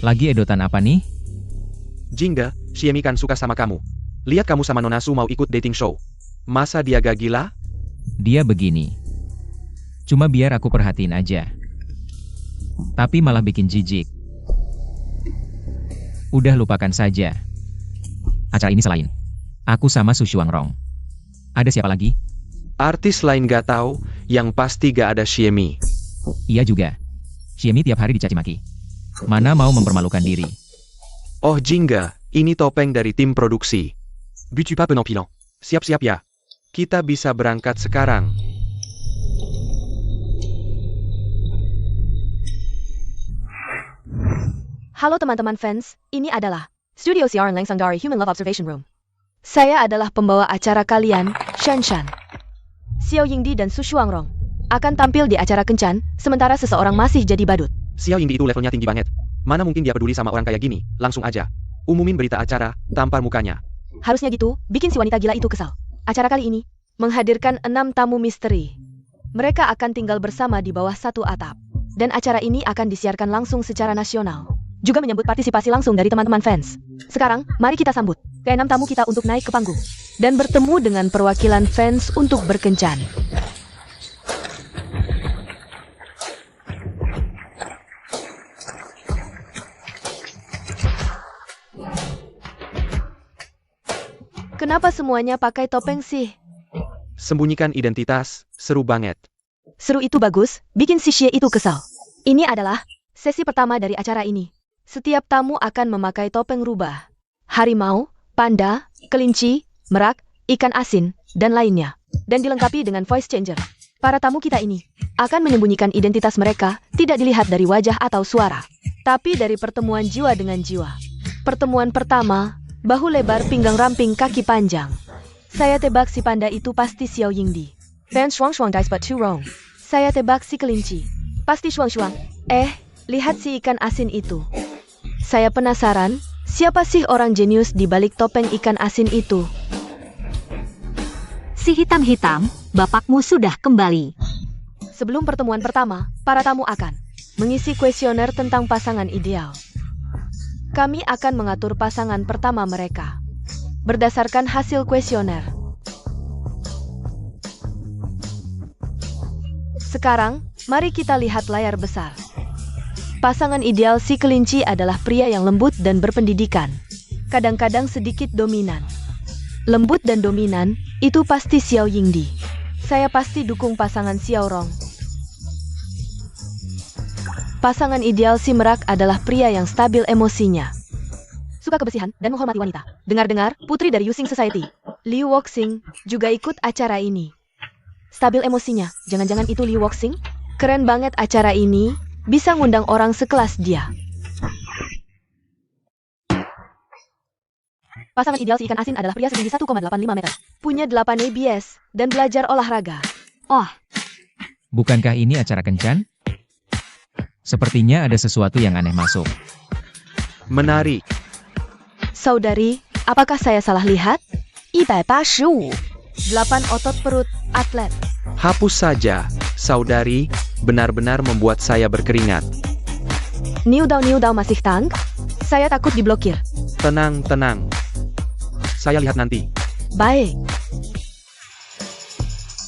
Lagi edotan apa nih? Jingga, Xiemi kan suka sama kamu. Lihat kamu sama Nona Su mau ikut dating show. Masa dia gak gila? Dia begini. Cuma biar aku perhatiin aja. Tapi malah bikin jijik. Udah lupakan saja. Acara ini selain aku sama Su Xuangrong. Ada siapa lagi? Artis lain gak tahu, yang pasti gak ada Xiemi. Iya juga. Xiemi tiap hari dicaci maki. Mana mau mempermalukan diri. Oh Jingga, ini topeng dari tim produksi. Butu pas penampilan. Siap-siap ya. Kita bisa berangkat sekarang. Halo teman-teman fans, ini adalah Studio Siaran Langsung dari Human Love Observation Room. Saya adalah pembawa acara kalian, Shan Shan. Xiao Yingdi dan Su Xuangrong akan tampil di acara kencan, sementara seseorang masih jadi badut. Xiao Yingdi itu levelnya tinggi banget. Mana mungkin dia peduli sama orang kayak gini, langsung aja. Umumin berita acara, tampar mukanya. Harusnya gitu, bikin si wanita gila itu kesal. Acara kali ini menghadirkan 6 tamu misteri. Mereka akan tinggal bersama di bawah satu atap. Dan acara ini akan disiarkan langsung secara nasional. Juga menyambut partisipasi langsung dari teman-teman fans. Sekarang, mari kita sambut ke-6 tamu kita untuk naik ke panggung. Dan bertemu dengan perwakilan fans untuk berkencan. Kenapa semuanya pakai topeng sih? Sembunyikan identitas, seru banget. Seru itu bagus, bikin si Xie itu kesal. Ini adalah sesi pertama dari acara ini. Setiap tamu akan memakai topeng rubah. Harimau, panda, kelinci, merak, ikan asin, dan lainnya. Dan dilengkapi dengan voice changer. Para tamu kita ini akan menyembunyikan identitas mereka, tidak dilihat dari wajah atau suara. Tapi dari pertemuan jiwa dengan jiwa. Pertemuan pertama, bahu lebar, pinggang ramping, kaki panjang. Saya tebak si panda itu pasti Xiao Yingdi. Fans Shuang dice but too wrong. Saya tebak si kelinci. Pasti Shuang. Lihat si ikan asin itu. Saya penasaran, siapa sih orang jenius di balik topeng ikan asin itu? Si hitam-hitam, bapakmu sudah kembali. Sebelum pertemuan pertama, para tamu akan mengisi kuesioner tentang pasangan ideal. Kami akan mengatur pasangan pertama mereka berdasarkan hasil kuesioner. Sekarang, mari kita lihat layar besar. Pasangan ideal si kelinci adalah pria yang lembut dan berpendidikan. Kadang-kadang sedikit dominan. Lembut dan dominan, itu pasti Xiao Yingdi. Saya pasti dukung pasangan Xiao Rong. Pasangan ideal si merak adalah pria yang stabil emosinya. Suka kebersihan dan menghormati wanita. Dengar-dengar, putri dari Yusing Society, Liu Woxing, juga ikut acara ini. Stabil emosinya, jangan-jangan itu Liu Woxing? Keren banget acara ini, bisa ngundang orang sekelas dia. Pasangan ideal si ikan asin adalah pria setinggi 1,85 meter. Punya 8 ABS, dan belajar olahraga. Oh, Bukankah ini acara kencan? Sepertinya ada sesuatu yang aneh masuk. Menarik. Saudari, apakah saya salah lihat? 185. 8 otot perut, atlet. Hapus saja, saudari, benar-benar membuat saya berkeringat. New Dao masih tang? Saya takut diblokir. Tenang. Saya lihat nanti. Baik.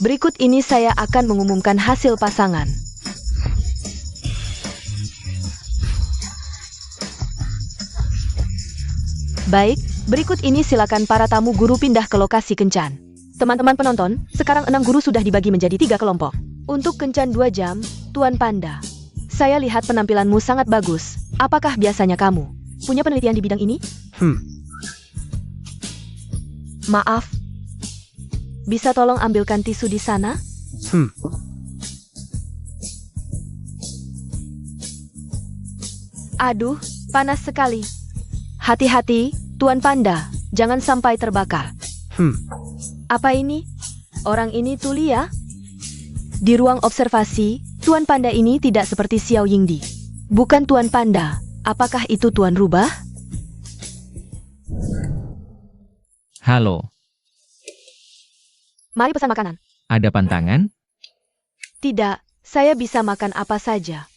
Berikut ini saya akan mengumumkan hasil pasangan. Baik, berikut ini silakan para tamu guru pindah ke lokasi kencan. Teman-teman penonton, sekarang 6 guru sudah dibagi menjadi 3 kelompok. Untuk kencan 2 jam, Tuan Panda. Saya lihat penampilanmu sangat bagus. Apakah biasanya kamu punya penelitian di bidang ini? Maaf. Bisa tolong ambilkan tisu di sana? Aduh, panas sekali. Hati-hati, Tuan Panda. Jangan sampai terbakar. Apa ini? Orang ini tuli ya? Di ruang observasi, Tuan Panda ini tidak seperti Xiao Yingdi. Bukan Tuan Panda. Apakah itu Tuan Rubah? Halo, Mari pesan makanan. ada pantangan? Tidak, saya bisa makan apa saja.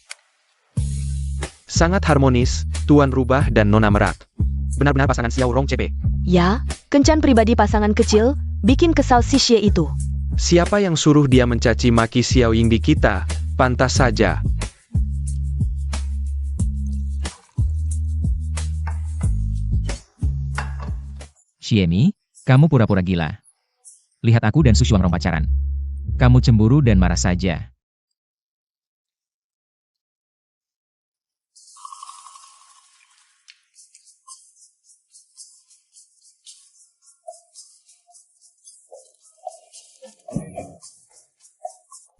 Sangat harmonis, Tuan Rubah dan Nona Merak. Benar-benar pasangan Xiao Rong CP. Ya, kencan pribadi pasangan kecil, bikin kesal si Xie itu. Siapa yang suruh dia mencaci maki Xiao Ying di kita? Pantas saja. Xiemi, kamu pura-pura gila. Lihat aku dan Su Shuangrong pacaran. Kamu cemburu dan marah saja.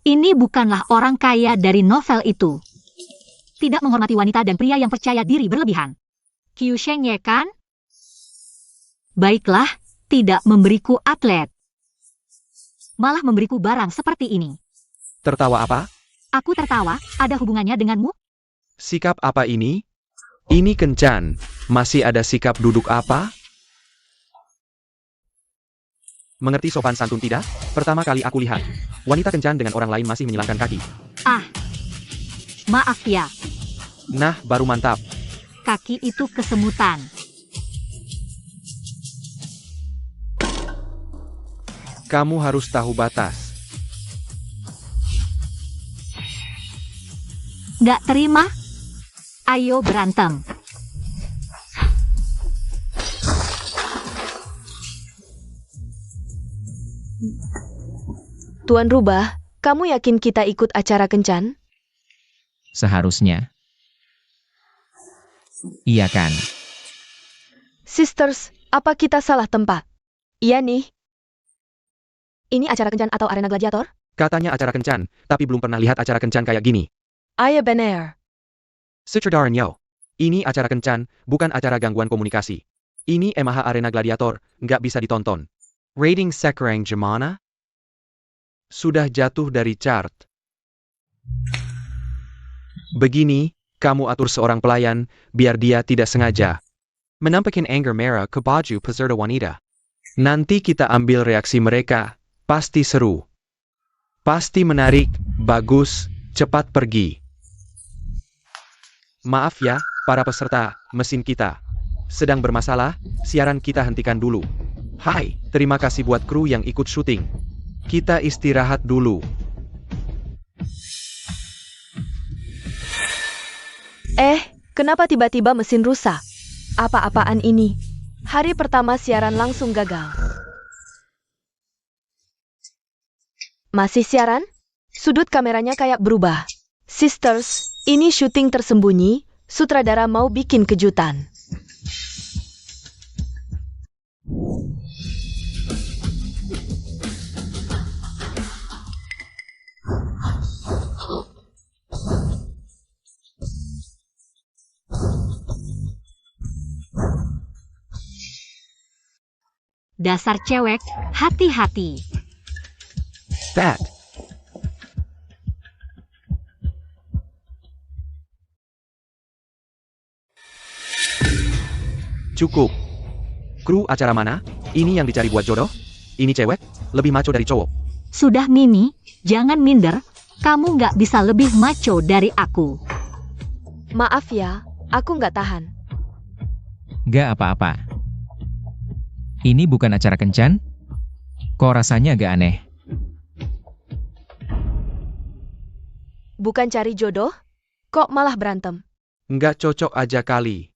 Ini bukanlah orang kaya dari novel itu. Tidak menghormati wanita dan pria yang percaya diri berlebihan. Qiu Sheng Ye kan? Baiklah, tidak memberiku atlet. Malah memberiku barang seperti ini. Tertawa apa? Aku tertawa, ada hubungannya denganmu? Sikap apa ini? Ini kencan. Masih ada sikap duduk apa? Mengerti sopan santun tidak? Pertama kali aku lihat. Wanita kencan dengan orang lain masih menyilangkan kaki. Ah, maaf ya, Nah, baru mantap. kaki itu kesemutan. Kamu harus tahu batas. Nggak terima? Ayo berantem. Tuan Rubah, kamu yakin kita ikut acara kencan? Seharusnya. Iya kan? Sisters, apa kita salah tempat? Iya nih. Ini acara kencan atau arena gladiator? Katanya acara kencan, tapi belum pernah lihat acara kencan kayak gini. Ayah benar. Sutradaran Yao. Ini acara kencan, bukan acara gangguan komunikasi. Ini MH Arena Gladiator, nggak bisa ditonton. Rating sekarang gimana? Sudah jatuh dari chart. Begini, kamu atur seorang pelayan, biar dia tidak sengaja menampakkan anger merah ke baju peserta wanita. Nanti kita ambil reaksi mereka, pasti seru. Pasti menarik, bagus, cepat pergi. Maaf ya, para peserta, mesin kita sedang bermasalah, siaran kita hentikan dulu. Hai, terima kasih buat kru yang ikut syuting. Kita istirahat dulu. Kenapa tiba-tiba mesin rusak? Apa-apaan ini? Hari pertama siaran langsung gagal. Masih siaran? Sudut kameranya kayak berubah. Sisters, ini syuting tersembunyi, sutradara mau bikin kejutan. Dasar cewek, hati-hati. That. Cukup. Kru acara mana? Ini yang dicari buat jodoh? Ini cewek? Lebih maco dari cowok. Sudah Mimi, jangan minder. Kamu nggak bisa lebih maco dari aku. Maaf ya, aku nggak tahan. Gak apa-apa. Ini bukan acara kencan? Kok rasanya agak aneh? Bukan cari jodoh? Kok malah berantem? Nggak cocok aja kali.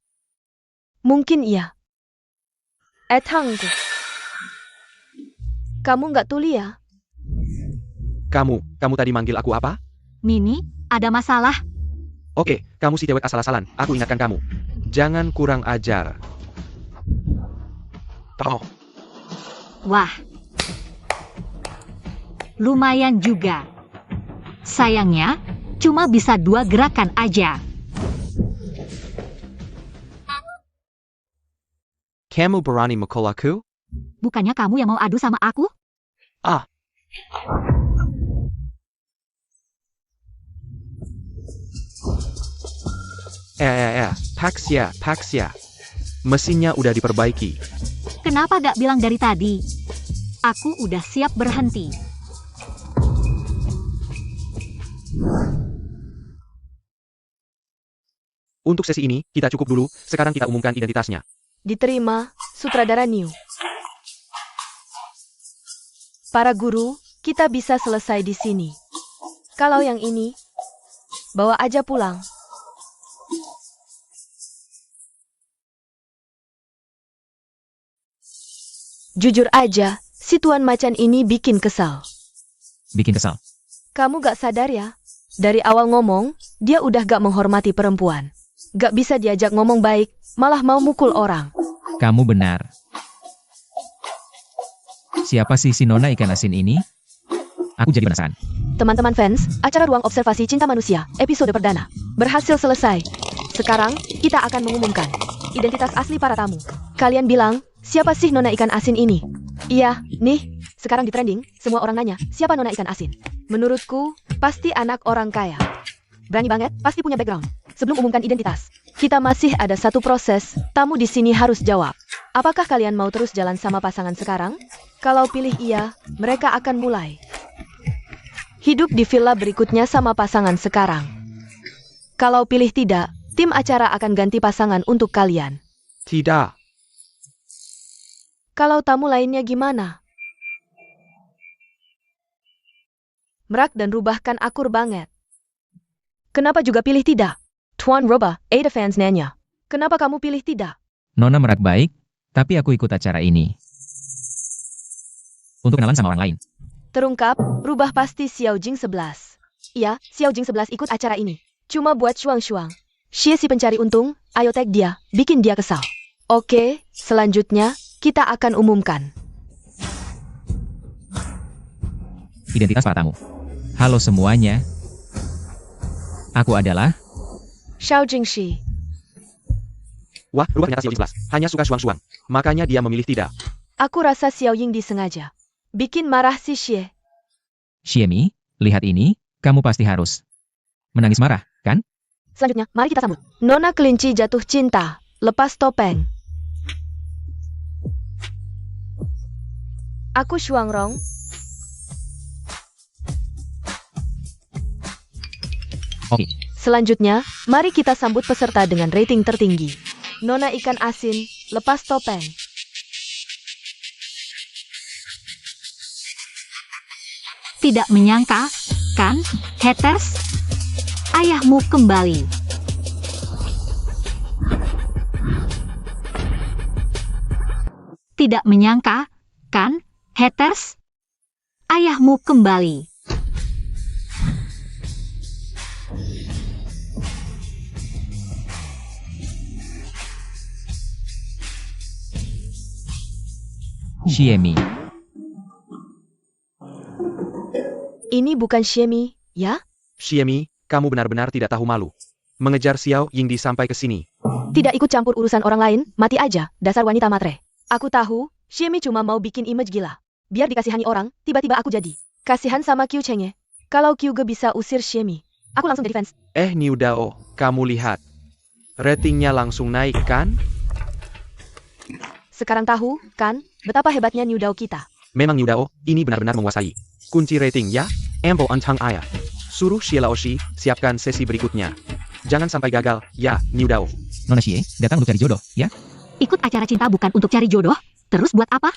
Mungkin iya. Hanggu. Kamu nggak tuli ya? Kamu tadi manggil aku apa? Mimi, ada masalah? Oke, kamu si cewek asal-asalan. Aku ingatkan kamu. Jangan kurang ajar. Toh. Wah. Lumayan juga. Sayangnya, cuma bisa 2 gerakan aja. Kamu berani mukul aku? Bukannya kamu yang mau adu sama aku? Ah. Paxia. Mesinnya udah diperbaiki. Kenapa gak bilang dari tadi? Aku udah siap berhenti. Untuk sesi ini, kita cukup dulu, sekarang kita umumkan identitasnya. Diterima, sutradara New. Para guru, kita bisa selesai di sini. Kalau yang ini, bawa aja pulang. Jujur aja, si Tuan Macan ini bikin kesal. Bikin kesal. Kamu gak sadar ya? Dari awal ngomong, dia udah gak menghormati perempuan. Gak bisa diajak ngomong baik, malah mau mukul orang. Kamu benar. Siapa sih si Nona ikan asin ini? Aku jadi penasaran. Teman-teman fans, acara Ruang Observasi Cinta Manusia, episode perdana, berhasil selesai. Sekarang, kita akan mengumumkan identitas asli para tamu. Kalian bilang, siapa sih Nona ikan asin ini? Iya, nih, sekarang di trending, semua orang nanya, siapa Nona ikan asin? Menurutku, pasti anak orang kaya. Berani banget, pasti punya background. Sebelum umumkan identitas, kita masih ada satu proses, tamu di sini harus jawab. Apakah kalian mau terus jalan sama pasangan sekarang? Kalau pilih iya, mereka akan mulai hidup di villa berikutnya sama pasangan sekarang. Kalau pilih tidak, tim acara akan ganti pasangan untuk kalian. Tidak. Kalau tamu lainnya gimana? Merak dan Rubah kan akur banget. Kenapa juga pilih tidak? Tuan Rubah, Ada fans nanya. Kenapa kamu pilih tidak? Nona Merak baik, tapi aku ikut acara ini untuk kenalan sama orang lain. Terungkap, Rubah pasti Xiao Jing 11. Iya, Xiao Jing 11 ikut acara ini. Cuma buat syuang-syuang. Xie si pencari untung, ayo tag dia, bikin dia kesal. Oke, selanjutnya, kita akan umumkan Identitas para tamu. Halo semuanya. Aku adalah Xiao Jingxi. Wah, Rubah ternyata Xiao Jing 11. Hanya suka syuang-syuang. Makanya dia memilih tidak. Aku rasa Xiao Ying disengaja bikin marah si Xie. Xiemi. Lihat ini, kamu pasti harus menangis marah, kan? Selanjutnya, mari kita sambut Nona Kelinci jatuh cinta, lepas topeng. Aku Shuangrong. Oke. Selanjutnya, mari kita sambut peserta dengan rating tertinggi. Nona ikan asin, lepas topeng. Tidak menyangka, kan, haters? Ayahmu kembali. Tidak menyangka, kan, haters? Ayahmu kembali. Xiemi. Ini bukan Xiemi, ya? Xiemi, kamu benar-benar tidak tahu malu. Mengejar Xiao Yingdi sampai ke sini. Tidak ikut campur urusan orang lain, mati aja, dasar wanita matre. Aku tahu, Xiemi cuma mau bikin image gila. Biar dikasihani orang, tiba-tiba aku jadi kasihan sama Qiu Chengye. Kalau Qiu Ge bisa usir Xiemi, aku langsung jadi fans. Niu Dao, kamu lihat. Ratingnya langsung naik kan? Sekarang tahu, kan, betapa hebatnya Niu Dao kita. Memang Niu Dao, ini benar-benar menguasai. Kunci rating ya, Embo Antang Ayah. Suruh Xie Laoshi, siapkan sesi berikutnya. Jangan sampai gagal, ya, Niu Dao. Nona Xie, datang untuk cari jodoh, ya? Ikut acara cinta bukan untuk cari jodoh, terus buat apa?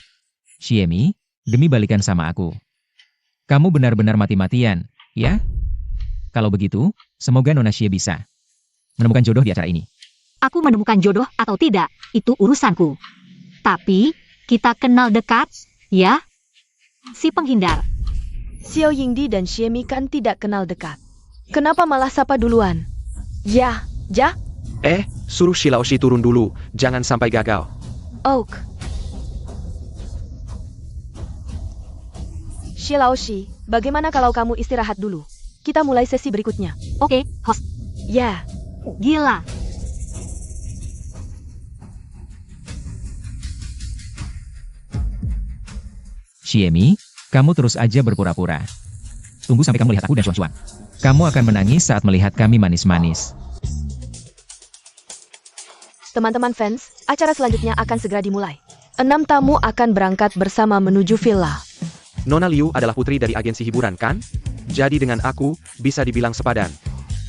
Xiemi, demi balikan sama aku. Kamu benar-benar mati-matian, ya? Kalau begitu, semoga Nona Xie bisa menemukan jodoh di acara ini. Aku menemukan jodoh atau tidak, itu urusanku. Tapi, kita kenal dekat, ya? Si penghindar. Xiao Yingdi dan Xiemi kan tidak kenal dekat. Kenapa malah sapa duluan? Ya, ja? Suruh Xie Laoshi turun dulu, jangan sampai gagal. Oak. Xie Laoshi, bagaimana kalau kamu istirahat dulu? Kita mulai sesi berikutnya. Oke, host. Ya. Gila. Xiemi, kamu terus aja berpura-pura. Tunggu sampai kamu lihat aku dan Xuan-Xuan. Kamu akan menangis saat melihat kami manis-manis. Teman-teman fans, acara selanjutnya akan segera dimulai. 6 tamu akan berangkat bersama menuju villa. Nona Liu adalah putri dari agensi hiburan kan? Jadi dengan aku, bisa dibilang sepadan.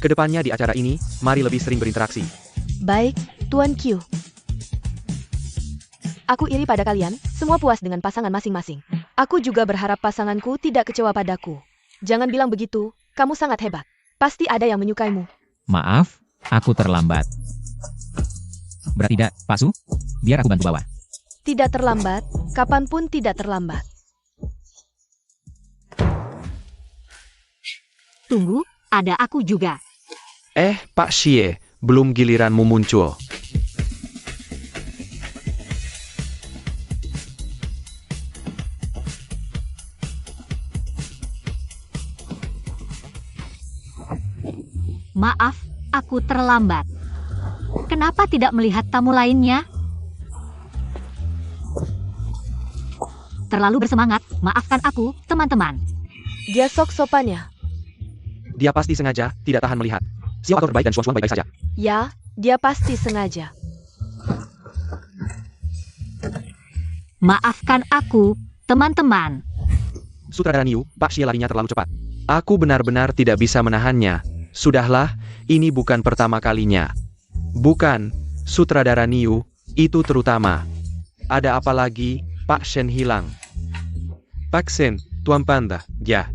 Kedepannya di acara ini, mari lebih sering berinteraksi. Baik, Tuan Q. Aku iri pada kalian, semua puas dengan pasangan masing-masing. Aku juga berharap pasanganku tidak kecewa padaku. Jangan bilang begitu, kamu sangat hebat. Pasti ada yang menyukaimu. Maaf, aku terlambat. Berat tidak, Pak Su? Biar aku bantu bawa. Tidak terlambat, kapanpun tidak terlambat. Tunggu, ada aku juga. Pak Xie, belum giliranmu muncul. Maaf, aku terlambat. Kenapa tidak melihat tamu lainnya? Terlalu bersemangat, maafkan aku, teman-teman. Dia sok sopannya. Dia pasti sengaja, tidak tahan melihat. Xiao aktor baik dan Xuan baik-baik saja. Ya, dia pasti sengaja. Maafkan aku, teman-teman. Sutradara Niu, Pak Xie larinya terlalu cepat. Aku benar-benar tidak bisa menahannya. Sudahlah, ini bukan pertama kalinya. Bukan, Sutradara Niu, itu terutama. Ada apa lagi, Pak Shen hilang. Pak Shen, Tuan Panda, ya.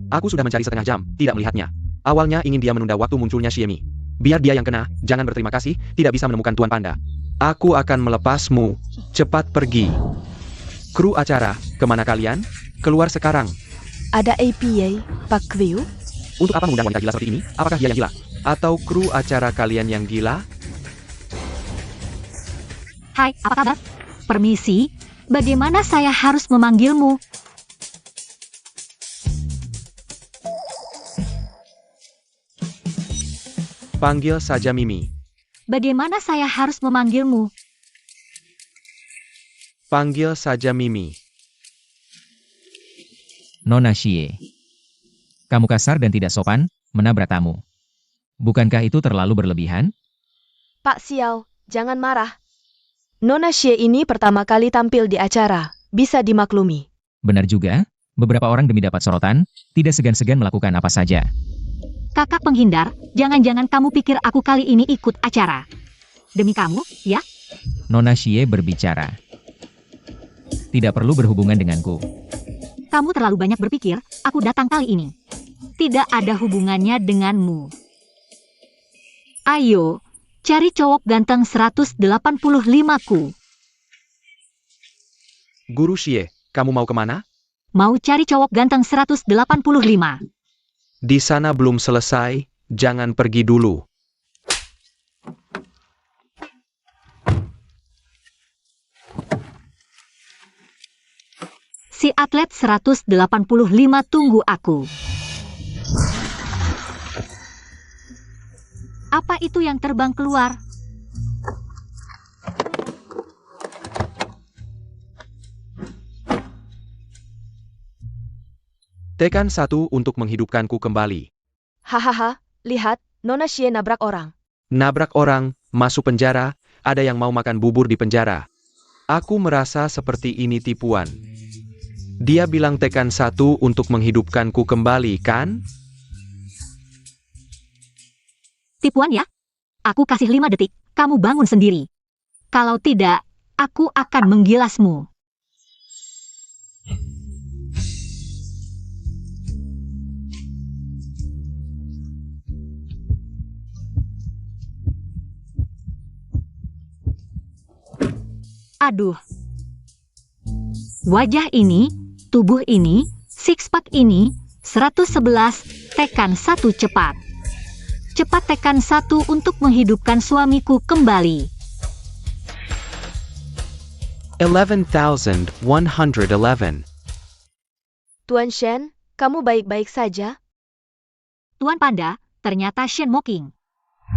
Aku sudah mencari setengah jam, tidak melihatnya. Awalnya ingin dia menunda waktu munculnya Xiemi. Biar dia yang kena, jangan berterima kasih, tidak bisa menemukan Tuan Panda. Aku akan melepasmu. Cepat pergi. Kru acara, kemana kalian? Keluar sekarang. Ada APA, Pak Q? Untuk apa mengundang wanita gila seperti ini? Apakah dia yang gila? Atau kru acara kalian yang gila? Hai, apa kabar? Permisi, bagaimana saya harus memanggilmu? Panggil saja Mimi. Bagaimana saya harus memanggilmu? Panggil saja Mimi. Nona Xie. Kamu kasar dan tidak sopan, menabrak tamu. Bukankah itu terlalu berlebihan? Pak Xiao, jangan marah. Nona Xie ini pertama kali tampil di acara, bisa dimaklumi. Benar juga, beberapa orang demi dapat sorotan, tidak segan-segan melakukan apa saja. Kakak penghindar, jangan-jangan kamu pikir aku kali ini ikut acara. Demi kamu, ya? Nona Xie berbicara. Tidak perlu berhubungan denganku. Kamu terlalu banyak berpikir, aku datang kali ini. Tidak ada hubungannya denganmu. Ayo, cari cowok ganteng 185-ku. Guru Xie, kamu mau kemana? Mau cari cowok ganteng 185. Di sana belum selesai, jangan pergi dulu. Si atlet 185 tunggu aku. Apa itu yang terbang keluar? Tekan 1 untuk menghidupkanku kembali. Hahaha, lihat, Nona Xie nabrak orang. Nabrak orang, masuk penjara, ada yang mau makan bubur di penjara. Aku merasa seperti ini tipuan. Dia bilang tekan 1 untuk menghidupkanku kembali, kan? Tipuan ya? Aku kasih 5 detik, kamu bangun sendiri. Kalau tidak, aku akan menggilasmu. Aduh. Wajah ini, tubuh ini, six pack ini, 111, tekan 1 cepat. Cepat tekan 1 untuk menghidupkan suamiku kembali. 11,111. Tuan Shen, kamu baik-baik saja? Tuan Panda, ternyata Shen Mocking.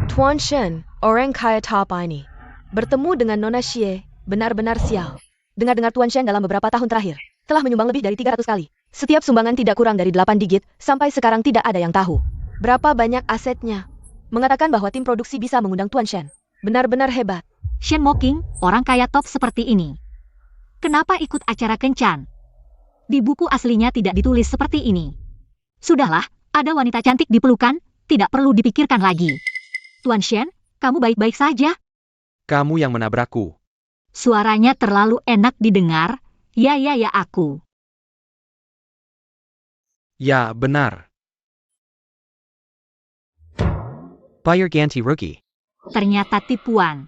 Tuan Shen, orang kaya top ini. Bertemu dengan Nona Xie, benar-benar sial. Dengar-dengar Tuan Shen dalam beberapa tahun terakhir, telah menyumbang lebih dari 300 kali. Setiap sumbangan tidak kurang dari 8 digit, sampai sekarang tidak ada yang tahu berapa banyak asetnya. Mengatakan bahwa tim produksi bisa mengundang Tuan Shen. Benar-benar hebat. Shen Mocking, orang kaya top seperti ini. Kenapa ikut acara kencan? Di buku aslinya tidak ditulis seperti ini. Sudahlah, ada wanita cantik di pelukan, tidak perlu dipikirkan lagi. Tuan Shen, kamu baik-baik saja? Kamu yang menabrakku. Suaranya terlalu enak didengar. Ya aku. Ya, benar. Player ganti rookie. Ternyata tipuan.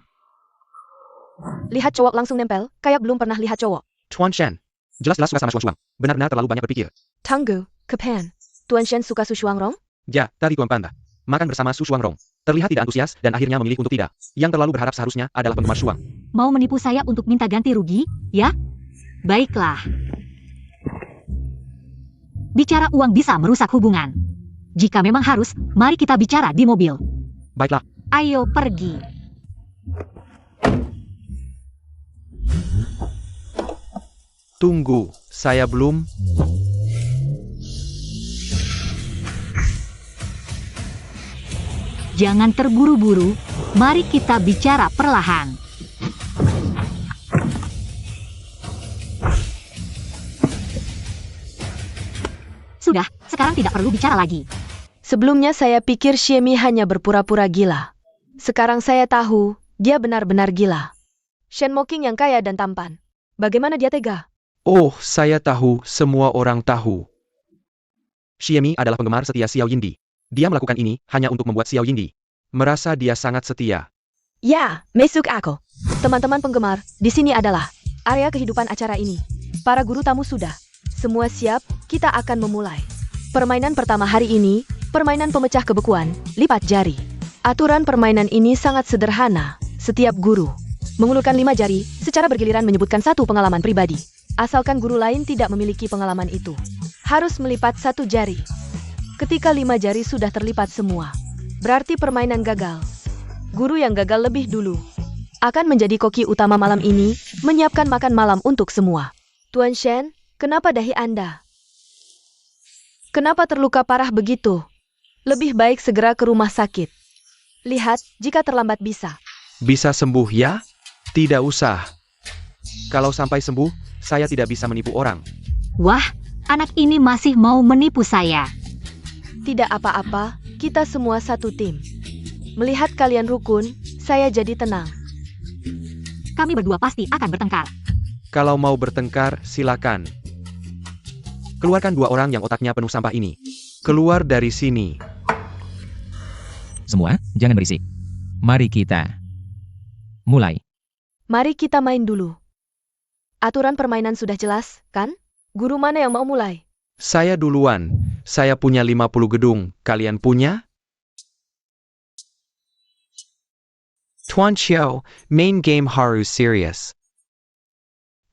Lihat cowok langsung nempel, kayak belum pernah lihat cowok. Tuan Shen. Jelas-jelas suka sama Shuang. Benar-benar terlalu banyak berpikir. Tangguh, Kepan. Tuan Shen suka Su Shuangrong? Ya, tadi Tuan Panda. Makan bersama Su Shuangrong. Terlihat tidak antusias dan akhirnya memilih untuk tidak. Yang terlalu berharap seharusnya adalah penggemar Shuang. Mau menipu saya untuk minta ganti rugi, ya? Baiklah. Bicara uang bisa merusak hubungan. Jika memang harus, mari kita bicara di mobil. Baiklah. Ayo pergi. Tunggu, saya belum. Jangan terburu-buru, mari kita bicara perlahan. Sudah, sekarang tidak perlu bicara lagi. Sebelumnya saya pikir Xiemi hanya berpura-pura gila. Sekarang saya tahu, dia benar-benar gila. Shen Moking yang kaya dan tampan. Bagaimana dia tega? Oh, saya tahu, semua orang tahu. Xiemi adalah penggemar setia Xiao Yindi. Dia melakukan ini hanya untuk membuat Xiao Yindi merasa dia sangat setia. Ya, masuk aku. Teman-teman penggemar, di sini adalah area kehidupan acara ini. Para guru tamu sudah. Semua siap, kita akan memulai. Permainan pertama hari ini, permainan pemecah kebekuan, lipat jari. Aturan permainan ini sangat sederhana. Setiap guru mengulurkan 5 jari, secara bergiliran menyebutkan satu pengalaman pribadi. Asalkan guru lain tidak memiliki pengalaman itu. Harus melipat 1 jari. Ketika 5 jari sudah terlipat semua, berarti permainan gagal. Guru yang gagal lebih dulu akan menjadi koki utama malam ini, menyiapkan makan malam untuk semua. Tuan Shen, kenapa dahi Anda? Kenapa terluka parah begitu? Lebih baik segera ke rumah sakit. Lihat, jika terlambat bisa. Bisa sembuh ya? Tidak usah. Kalau sampai sembuh, saya tidak bisa menipu orang. Wah, anak ini masih mau menipu saya. Tidak apa-apa, kita semua satu tim. Melihat kalian rukun, saya jadi tenang. Kami berdua pasti akan bertengkar. Kalau mau bertengkar, silakan. Keluarkan 2 orang yang otaknya penuh sampah ini. Keluar dari sini. Semua, jangan berisik. Mari kita mulai. Mari kita main dulu. Aturan permainan sudah jelas, kan? Guru mana yang mau mulai? Saya duluan. Saya punya 50 gedung. Kalian punya? Tuan Xiao, main game harus serius.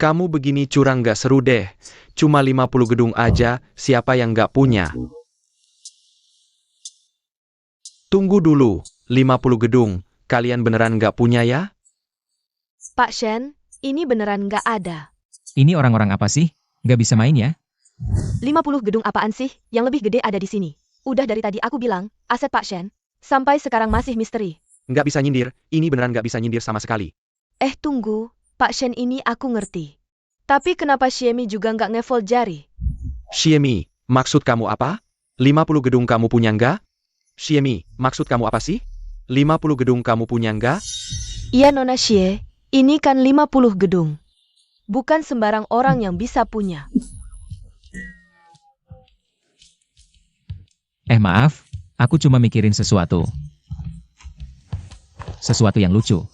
Kamu begini curang gak seru deh. Cuma 50 gedung aja, siapa yang gak punya? Tunggu dulu, 50 gedung. Kalian beneran gak punya ya? Pak Shen, ini beneran nggak ada. Ini orang-orang apa sih? Gak bisa main ya? 50 gedung apaan sih? Yang lebih gede ada di sini. Udah dari tadi aku bilang, aset Pak Shen. Sampai sekarang masih misteri. Nggak bisa nyindir, ini beneran nggak bisa nyindir sama sekali. Tunggu, Pak Shen ini aku ngerti. Tapi kenapa Xiemi juga nggak ngefold jari? Xiemi, maksud kamu apa? 50 gedung kamu punya nggak? Xiemi, maksud kamu apa sih? 50 gedung kamu punya nggak? Iya Nona Xie, ini kan 50 gedung. Bukan sembarang orang yang bisa punya. Maaf, aku cuma mikirin sesuatu. Sesuatu yang lucu.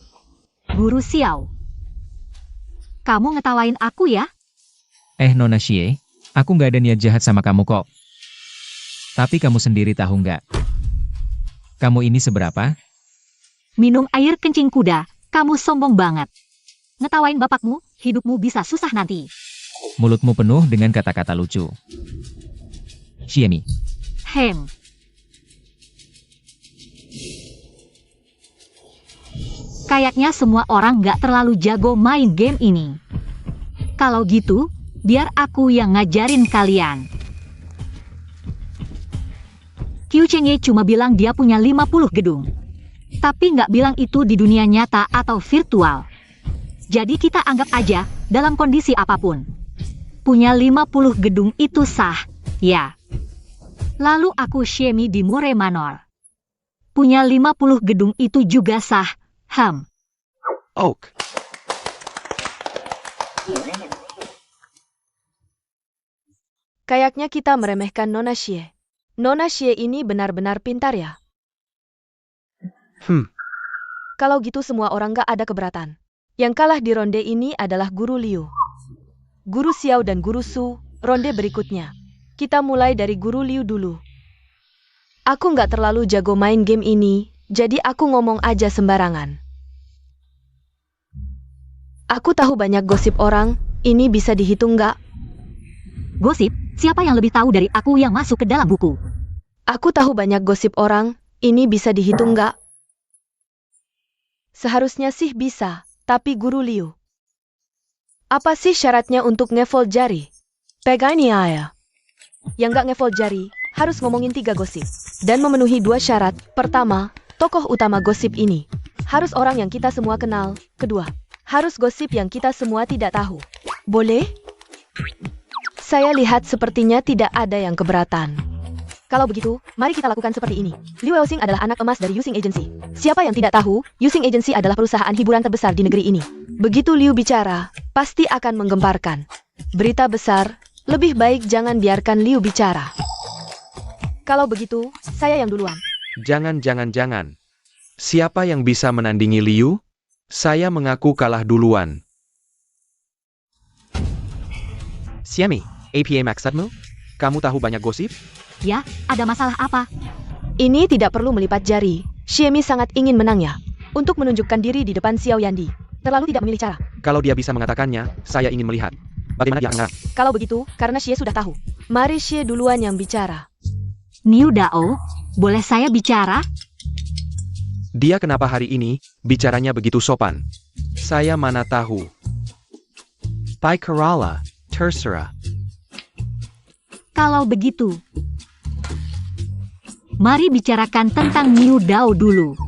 Guru Xiao. Kamu ngetawain aku ya? Nona Xie, aku nggak ada niat jahat sama kamu kok. Tapi kamu sendiri tahu nggak? Kamu ini seberapa? Minum air kencing kuda, kamu sombong banget. Ngetawain bapakmu, hidupmu bisa susah nanti. Mulutmu penuh dengan kata-kata lucu. Xiemi. Kayaknya semua orang nggak terlalu jago main game ini. Kalau gitu, biar aku yang ngajarin kalian. Qiu Chengye cuma bilang dia punya 50 gedung. Tapi nggak bilang itu di dunia nyata atau virtual. Jadi kita anggap aja, dalam kondisi apapun. Punya 50 gedung itu sah, ya. Lalu aku Xiemi di Mure Manor. punya 50 gedung itu juga sah, Ham. Oak. Kayaknya kita meremehkan Nona Xie. Nona Xie ini benar-benar pintar ya. Kalau gitu semua orang gak ada keberatan. Yang kalah di ronde ini adalah Guru Liu. Guru Xiao dan Guru Su, ronde berikutnya. Kita mulai dari Guru Liu dulu. Aku nggak terlalu jago main game ini, jadi aku ngomong aja sembarangan. Aku tahu banyak gosip orang, ini bisa dihitung nggak? Gosip? Siapa yang lebih tahu dari aku yang masuk ke dalam buku? Aku tahu banyak gosip orang, ini bisa dihitung nggak? Seharusnya sih bisa, tapi Guru Liu. Apa sih syaratnya untuk ngefold jari? Pegang ini ya. Yang nggak ngefold jari, harus ngomongin 3 gosip. Dan memenuhi 2 syarat. Pertama, tokoh utama gosip ini. Harus orang yang kita semua kenal. Kedua, harus gosip yang kita semua tidak tahu. Boleh? Saya lihat sepertinya tidak ada yang keberatan. Kalau begitu, mari kita lakukan seperti ini. Liu Eoxing adalah anak emas dari Yusing Agency. Siapa yang tidak tahu, Yusing Agency adalah perusahaan hiburan terbesar di negeri ini. Begitu Liu bicara, pasti akan menggemparkan. Berita besar, lebih baik jangan biarkan Liu bicara. Kalau begitu, saya yang duluan. Jangan. Siapa yang bisa menandingi Liu? Saya mengaku kalah duluan. Xiami, APA maksudmu? Kamu tahu banyak gosip? Ya, ada masalah apa? Ini tidak perlu melipat jari. Xiemi sangat ingin menangnya. Untuk menunjukkan diri di depan Xiao Yandi. Terlalu tidak memilih cara. Kalau dia bisa mengatakannya, saya ingin melihat. Bagaimana dia mengarang? Kalau begitu, karena Xie sudah tahu. Mari Xie duluan yang bicara. Niu Dao, boleh saya bicara? Dia kenapa hari ini, bicaranya begitu sopan? Saya mana tahu. Pai Kerala, terserah. Kalau begitu, mari bicarakan tentang Niu Dao dulu.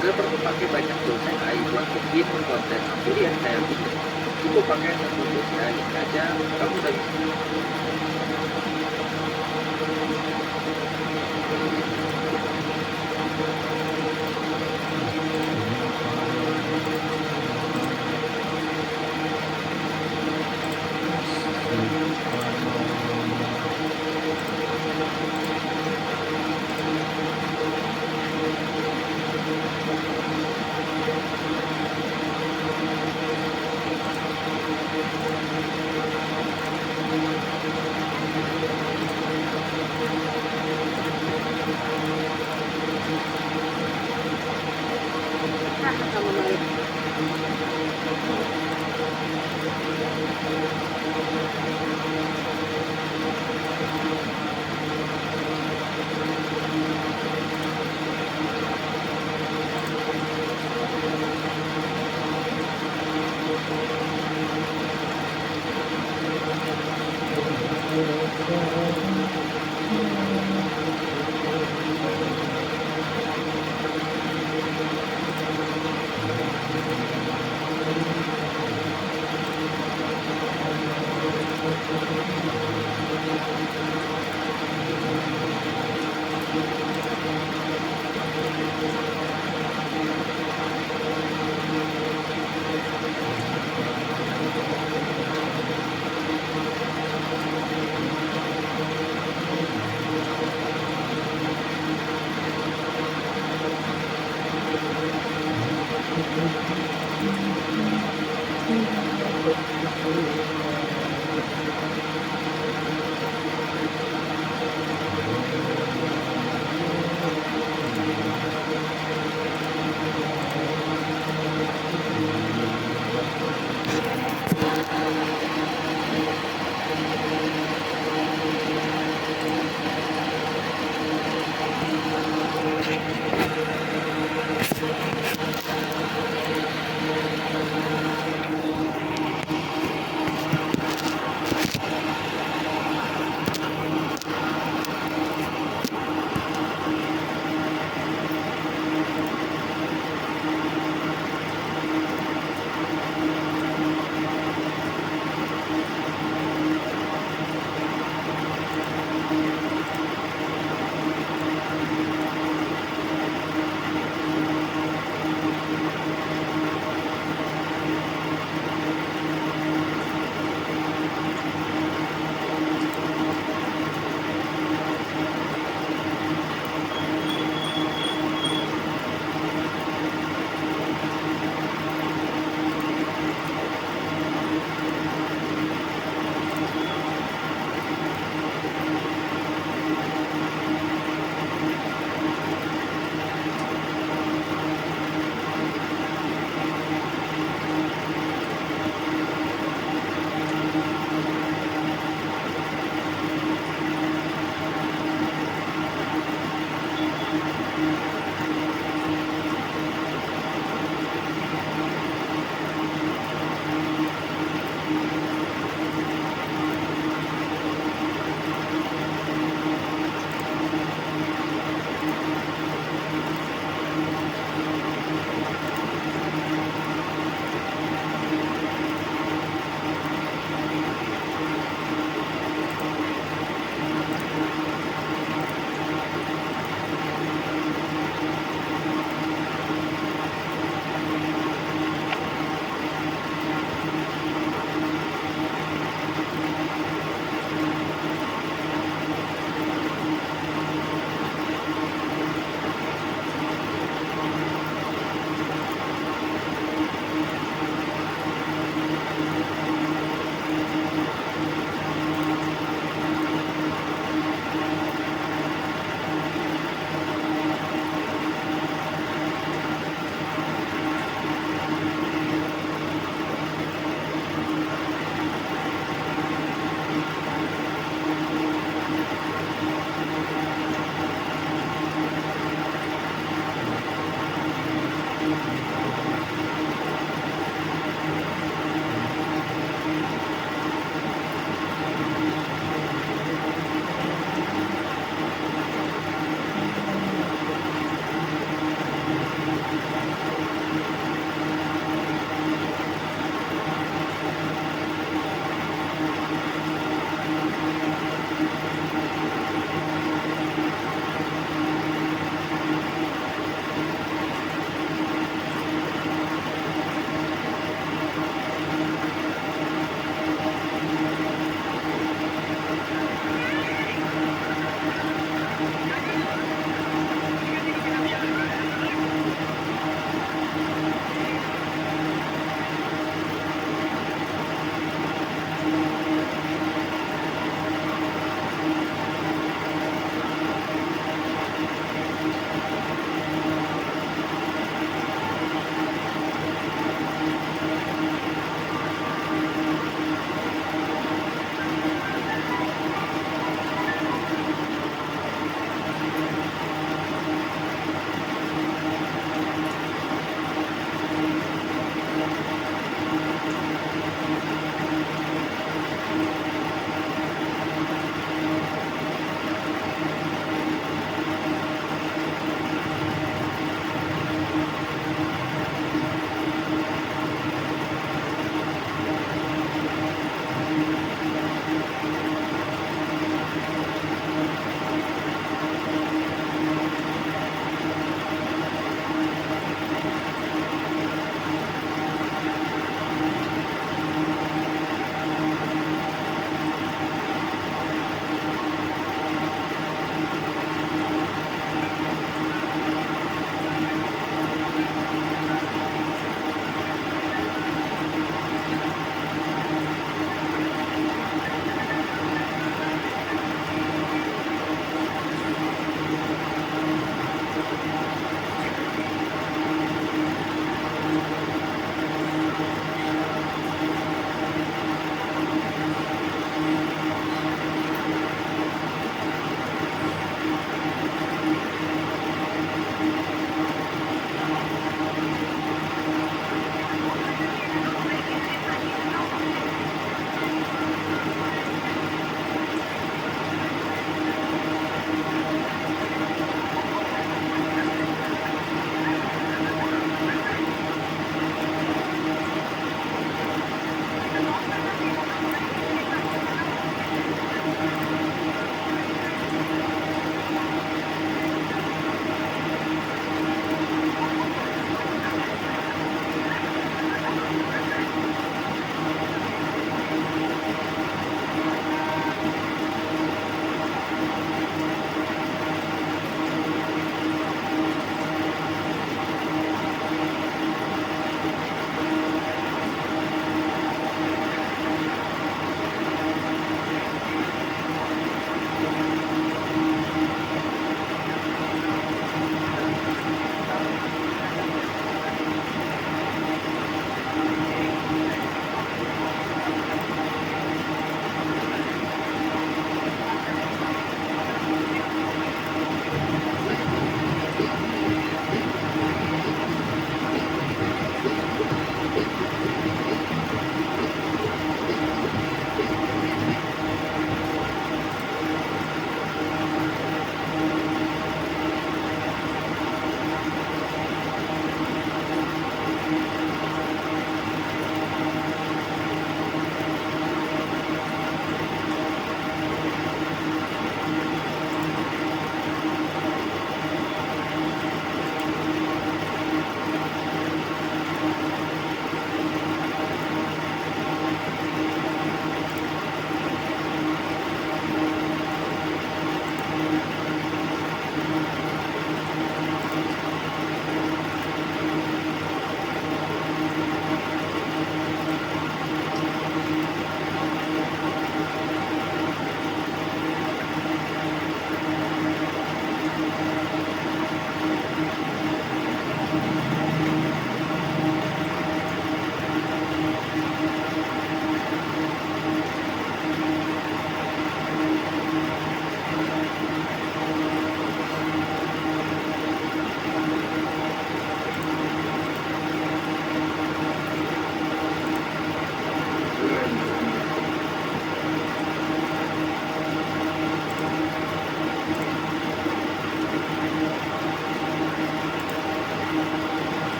Nggak perlu pakai banyak dosen AI buat bikin konten. Jadi yang saya bikin, cukup pakai satu dosen AI aja, kamu udah bisa. akan menarik.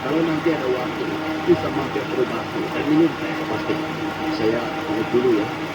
Kalau nanti ada waktu, bisa mampir ke rumahku dan minum teh. Pasti. Saya pamit dulu ya.